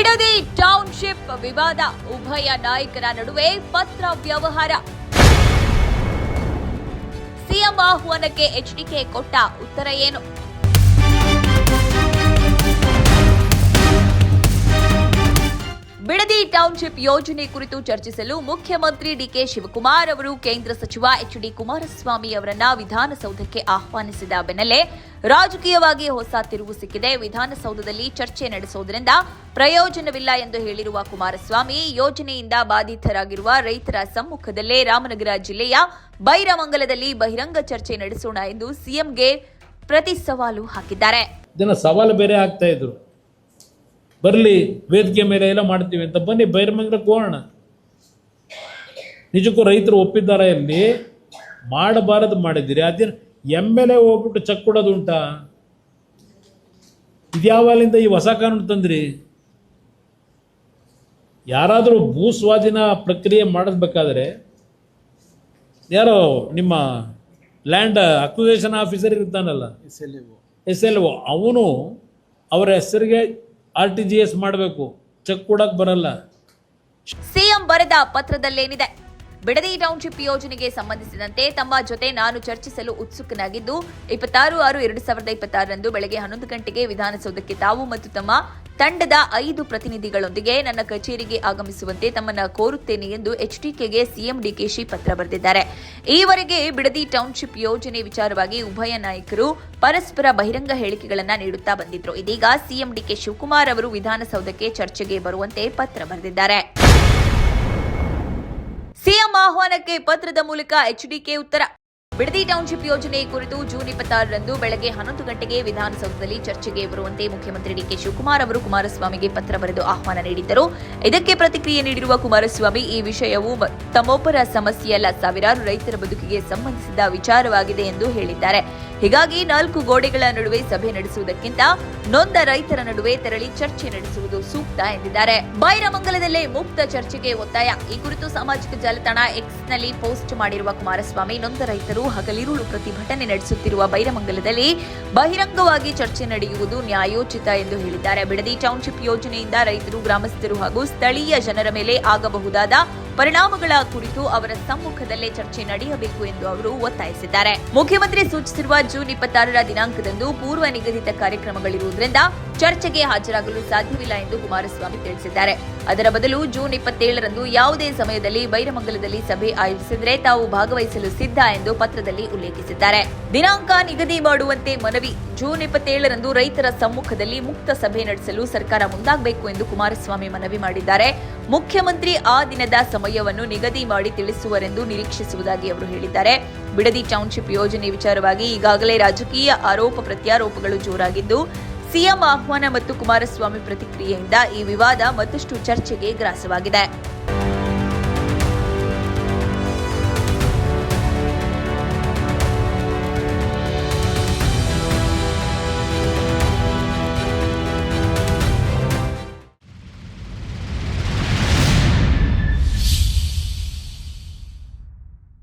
Bidadi township ವಿವಾದ, ಉಭಯ ನಾಯಕರ ನಡುವೆ ಪತ್ರ ವ್ಯವಹಾರ. ಸಿಎಂ ಆಹ್ವಾನಕ್ಕೆ ಎಚ್ಡಿಕೆ ಕೊಟ್ಟ ಉತ್ತರ ಏನು? ಬಿಡದಿ ಟೌನ್ಶಿಪ್ ಯೋಜನೆ ಕುರಿತು ಚರ್ಚಿಸಲು ಮುಖ್ಯಮಂತ್ರಿ ಡಿಕೆ ಶಿವಕುಮಾರ್ ಅವರು ಕೇಂದ್ರ ಸಚಿವ ಎಚ್ಡಿ ಕುಮಾರಸ್ವಾಮಿ ಅವರನ್ನ ವಿಧಾನಸೌಧಕ್ಕೆ ಆಹ್ವಾನಿಸಿದ ಬೆನ್ನಲ್ಲೇ ರಾಜಕೀಯವಾಗಿ ಹೊಸ ತಿರುವು ಸಿಕ್ಕಿದೆ. ವಿಧಾನಸೌಧದಲ್ಲಿ ಚರ್ಚೆ ನಡೆಸುವುದರಿಂದ ಪ್ರಯೋಜನವಿಲ್ಲ ಎಂದು ಹೇಳಿರುವ ಕುಮಾರಸ್ವಾಮಿ, ಯೋಜನೆಯಿಂದ ಬಾಧಿತರಾಗಿರುವ ರೈತರ ಸಮ್ಮುಖದಲ್ಲೇ ರಾಮನಗರ ಜಿಲ್ಲೆಯ ಬೈರಮಂಗಲದಲ್ಲಿ ಬಹಿರಂಗ ಚರ್ಚೆ ನಡೆಸೋಣ ಎಂದು ಸಿಎಂಗೆ ಪ್ರತಿ ಸವಾಲು ಹಾಕಿದ್ದಾರೆ. ಸವಾಲು ಬೇರೆ ಆಗ್ತಾ ಇದ್ರು, ಬರಲಿ ವೇದಿಕೆ ಮೇಲೆ ಎಲ್ಲ ಮಾಡ್ತೀವಿ ಅಂತ, ಬನ್ನಿ ಬೈರಮಂಗಲಕ್ಕೆ ಹೋಗೋಣ. ನಿಜಕ್ಕೂ ರೈತರು ಒಪ್ಪಿದ್ದಾರೆ, ಇಲ್ಲಿ ಮಾಡಬಾರದು ಮಾಡಿದ್ದೀರಿ. ಅದೇನು MLA ಹೋಗ್ಬಿಟ್ಟು ಚೆಕ್ ಕೊಡೋದು ಉಂಟಾ? ಇದ್ಯಾವಾಗಲಿಂದ ಈ ಹೊಸ ಕಾನೂನು ತಂದ್ರಿ? ಯಾರಾದರೂ ಭೂ ಸ್ವಾಧೀನ ಪ್ರಕ್ರಿಯೆ ಮಾಡಬೇಕಾದ್ರೆ ಯಾರೋ ನಿಮ್ಮ ಲ್ಯಾಂಡ್ ಅಕ್ವಿಸೇಷನ್ ಆಫೀಸರ್ ಇರ್ತಾನಲ್ಲ, SLO, ಅವನು ಅವರ ಹೆಸರಿಗೆ RTGS ಮಾಡಬೇಕು, ಚೆಕ್ ಕೊಡಕ್ ಬರಲ್ಲ. ಸಿಎಂ ಬರೆದ ಪತ್ರದಲ್ಲೇನಿದೆ? ಬಿಡದಿ ಟೌನ್ಶಿಪ್ ಯೋಜನೆಗೆ ಸಂಬಂಧಿಸಿದಂತೆ ತಮ್ಮ ಜೊತೆ ನಾನು ಚರ್ಚಿಸಲು ಉತ್ಸುಕನಾಗಿದ್ದು 26/6/2026 ಬೆಳಗ್ಗೆ 11 ಗಂಟೆಗೆ ವಿಧಾನಸೌಧಕ್ಕೆ ತಾವು ಮತ್ತು ತಮ್ಮ ತಂಡದ 5 ಪ್ರತಿನಿಧಿಗಳೊಂದಿಗೆ ನನ್ನ ಕಚೇರಿಗೆ ಆಗಮಿಸುವಂತೆ ತಮ್ಮನ್ನ ಕೋರುತ್ತೇನೆ ಎಂದು ಎಚ್ಡಿಕೆಗೆ ಸಿಎಂ ಡಿಕೆಶಿ ಪತ್ರ ಬರೆದಿದ್ದಾರೆ. ಈವರೆಗೆ ಬಿಡದಿ ಟೌನ್ಶಿಪ್ ಯೋಜನೆ ವಿಚಾರವಾಗಿ ಉಭಯ ನಾಯಕರು ಪರಸ್ಪರ ಬಹಿರಂಗ ಹೇಳಿಕೆಗಳನ್ನು ನೀಡುತ್ತಾ ಬಂದಿದ್ರು. ಇದೀಗ ಸಿಎಂ ಡಿಕೆ ಶಿವಕುಮಾರ್ ಅವರು ವಿಧಾನಸೌಧಕ್ಕೆ ಚರ್ಚೆಗೆ ಬರುವಂತೆ ಪತ್ರ ಬರೆದಿದ್ದಾರೆ. ಸಿಎಂ ಆಹ್ವಾನಕ್ಕೆ ಪತ್ರದ ಮೂಲಕ ಎಚ್ಡಿಕೆ ಉತ್ತರ. ಬಿಡದಿ ಟೌನ್ಶಿಪ್ ಯೋಜನೆ ಕುರಿತು ಜೂನ್ 26ರಂದು ಬೆಳಗ್ಗೆ 11 ಗಂಟೆಗೆ ವಿಧಾನಸೌಧದಲ್ಲಿ ಚರ್ಚೆಗೆ ಬರುವಂತೆ ಮುಖ್ಯಮಂತ್ರಿ ಡಿಕೆ ಶಿವಕುಮಾರ್ ಅವರು ಕುಮಾರಸ್ವಾಮಿಗೆ ಪತ್ರ ಬರೆದು ಆಹ್ವಾನ ನೀಡಿದ್ದರು. ಇದಕ್ಕೆ ಪ್ರತಿಕ್ರಿಯೆ ನೀಡಿರುವ ಕುಮಾರಸ್ವಾಮಿ, ಈ ವಿಷಯವು ತಮ್ಮೊಬ್ಬರ ಸಮಸ್ಯೆಯಲ್ಲ, ಸಾವಿರಾರು ರೈತರ ಬದುಕಿಗೆ ಸಂಬಂಧಿಸಿದ ವಿಚಾರವಾಗಿದೆ ಎಂದು ಹೇಳಿದ್ದಾರೆ. ಹೀಗಾಗಿ 4 ಗೋಡೆಗಳ ನಡುವೆ ಸಭೆ ನಡೆಸುವುದಕ್ಕಿಂತ ನೊಂದ ರೈತರ ನಡುವೆ ತೆರಳಿ ಚರ್ಚೆ ನಡೆಸುವುದು ಸೂಕ್ತ ಎಂದಿದ್ದಾರೆ. ಬೈರಮಂಗಲದಲ್ಲೇ ಮುಕ್ತ ಚರ್ಚೆಗೆ ಒತ್ತಾಯ. ಈ ಕುರಿತು ಸಾಮಾಜಿಕ ಜಾಲತಾಣ ಎಕ್ಸ್ನಲ್ಲಿ ಪೋಸ್ಟ್ ಮಾಡಿರುವ ಕುಮಾರಸ್ವಾಮಿ, ನೊಂದ ರೈತರು ಹಗಲಿರುಳು ಪ್ರತಿಭಟನೆ ನಡೆಸುತ್ತಿರುವ ಬೈರಮಂಗಲದಲ್ಲಿ ಬಹಿರಂಗವಾಗಿ ಚರ್ಚೆ ನಡೆಯುವುದು ನ್ಯಾಯೋಚಿತ ಎಂದು ಹೇಳಿದ್ದಾರೆ. ಬಿಡದಿ ಟೌನ್ಶಿಪ್ ಯೋಜನೆಯಿಂದ ರೈತರು, ಗ್ರಾಮಸ್ಥರು ಹಾಗೂ ಸ್ಥಳೀಯ ಜನರ ಮೇಲೆ ಆಗಬಹುದಾದ ಪರಿಣಾಮಗಳ ಕುರಿತು ಅವರ ಸಮ್ಮುಖದಲ್ಲೇ ಚರ್ಚೆ ನಡೆಯಬೇಕು ಎಂದು ಅವರು ಒತ್ತಾಯಿಸಿದ್ದಾರೆ. ಮುಖ್ಯಮಂತ್ರಿ ಸೂಚಿಸಿರುವ ಜೂನ್ 26ರ ದಿನಾಂಕದಂದು ಪೂರ್ವ ನಿಗದಿತ ಕಾರ್ಯಕ್ರಮಗಳಿರುವುದರಿಂದ ಚರ್ಚೆಗೆ ಹಾಜರಾಗಲು ಸಾಧ್ಯವಿಲ್ಲ ಎಂದು ಕುಮಾರಸ್ವಾಮಿ ತಿಳಿಸಿದ್ದಾರೆ. ಅದರ ಬದಲು ಜೂನ್ 27ರಂದು ಯಾವುದೇ ಸಮಯದಲ್ಲಿ ಬೈರಮಂಗಲದಲ್ಲಿ ಸಭೆ ಆಯೋಜಿಸಿದರೆ ತಾವು ಭಾಗವಹಿಸಲು ಸಿದ್ಧ ಎಂದು ಪತ್ರದಲ್ಲಿ ಉಲ್ಲೇಖಿಸಿದ್ದಾರೆ. ದಿನಾಂಕ ನಿಗದಿ ಮಾಡುವಂತೆ ಮನವಿ. ಜೂನ್ 27ರಂದು ರೈತರ ಸಮ್ಮುಖದಲ್ಲಿ ಮುಕ್ತ ಸಭೆ ನಡೆಸಲು ಸರ್ಕಾರ ಮುಂದಾಗಬೇಕು ಎಂದು ಕುಮಾರಸ್ವಾಮಿ ಮನವಿ ಮಾಡಿದ್ದಾರೆ. ಮುಖ್ಯಮಂತ್ರಿ ಆ ದಿನದ ಸಮಯವನ್ನು ನಿಗದಿ ಮಾಡಿ ತಿಳಿಸುವರೆಂದು ನಿರೀಕ್ಷಿಸುವುದಾಗಿ ಅವರು ಹೇಳಿದ್ದಾರೆ. ಬಿಡದಿ ಟೌನ್ಶಿಪ್ ಯೋಜನೆ ವಿಚಾರವಾಗಿ ಈಗಾಗಲೇ ರಾಜಕೀಯ ಆರೋಪ ಪ್ರತ್ಯಾರೋಪಗಳು ಜೋರಾಗಿದ್ದು, ಸಿಎಂ ಆಹ್ವಾನ ಮತ್ತು ಕುಮಾರಸ್ವಾಮಿ ಪ್ರತಿಕ್ರಿಯೆಯಿಂದ ಈ ವಿವಾದ ಮತ್ತಷ್ಟು ಚರ್ಚೆಗೆ ಗ್ರಾಸವಾಗಿದೆ.